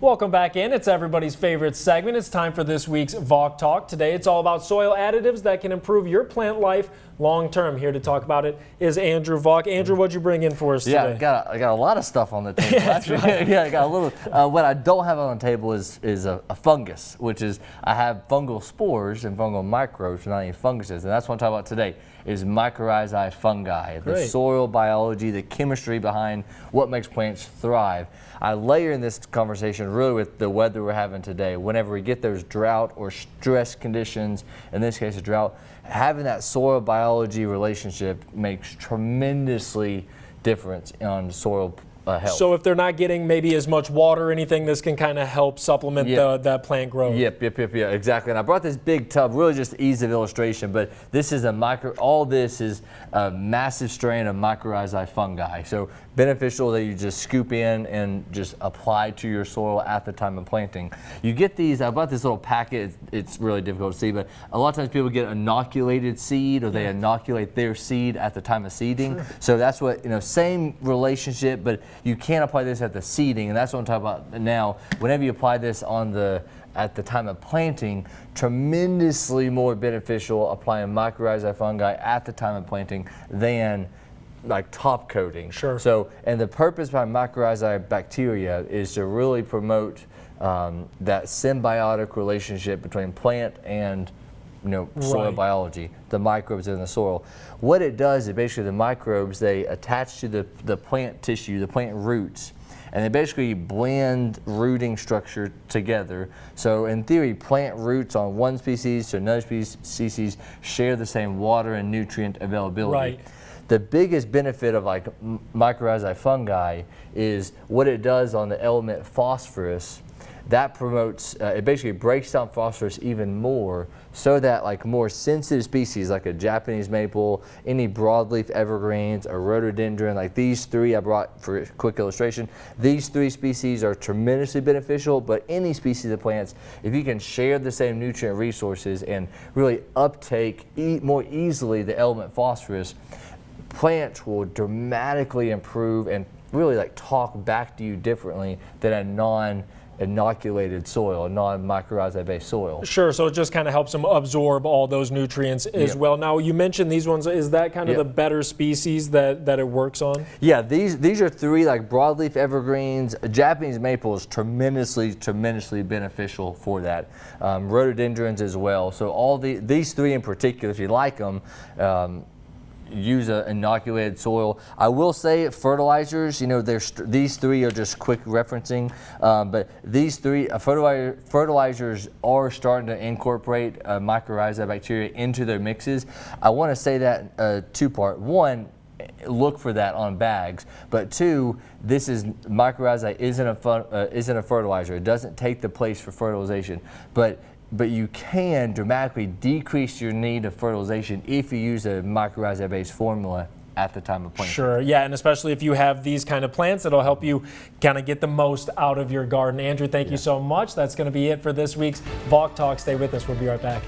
Welcome back in. It's everybody's favorite segment. It's time for this week's Valk Talk. Today it's all about soil additives that can improve your plant life long term. Here to talk about it is Andrew Valk. Andrew, what'd you bring in for us today? Yeah, I got a lot of stuff on the table. Right. Yeah, I got a little. What I don't have on the table is a fungus, which is I have fungal spores and fungal microbes, not any funguses, and that's what I'm talking about today. Is mycorrhizae fungi, the soil biology, the chemistry behind what makes plants thrive. I layer in this conversation really with the weather we're having today. Whenever we get those drought or stress conditions, in this case a drought, having that soil biology relationship makes tremendously difference on soil health. So if they're not getting maybe as much water or anything, this can kind of help supplement that plant growth. Yep, exactly. And I brought this big tub, really just ease of illustration, but this is all this is a massive strain of mycorrhizae fungi. So beneficial that you just scoop in and just apply to your soil at the time of planting. You get these, I bought this little packet, it's really difficult to see, but a lot of times people get inoculated seed or they inoculate their seed at the time of seeding. Sure. So that's what, same relationship, but you can't apply this at the seeding, and that's what I'm talking about now. Whenever you apply this at the time of planting, tremendously more beneficial applying mycorrhizae fungi at the time of planting than like top coating. Sure. So, and the purpose behind mycorrhizae bacteria is to really promote that symbiotic relationship between plant and soil biology, the microbes in the soil. What it does is basically the microbes, they attach to the plant tissue, the plant roots, and they basically blend rooting structure together. So in theory, plant roots on one species to another species share the same water and nutrient availability. Right. The biggest benefit of like mycorrhizae fungi is what it does on the element phosphorus. That promotes, it basically breaks down phosphorus even more so that like more sensitive species like a Japanese maple, any broadleaf evergreens, a rhododendron, like these three I brought for a quick illustration, these three species are tremendously beneficial, but any species of plants, if you can share the same nutrient resources and really uptake more easily the element phosphorus, plants will dramatically improve and really like talk back to you differently than a non-inoculated soil, a non-mycorrhizae based soil. Sure, so it just kind of helps them absorb all those nutrients as well. Now you mentioned these ones, is that kind of the better species that it works on? Yeah, these are three like broadleaf evergreens. Japanese maple is tremendously beneficial for that. Rhododendrons as well. So all these three in particular, if you like them, use an inoculated soil. I will say fertilizers, these three are just quick referencing, but these three fertilizers are starting to incorporate mycorrhizae bacteria into their mixes. I want to say that two-part. One, look for that on bags, but two, this is mycorrhizae isn't a fertilizer. It doesn't take the place for fertilization, but you can dramatically decrease your need of fertilization if you use a mycorrhizae-based formula at the time of planting. Sure, yeah, and especially if you have these kind of plants, it'll help you kind of get the most out of your garden. Andrew, thank you so much. That's going to be it for this week's Valk Talk. Stay with us. We'll be right back.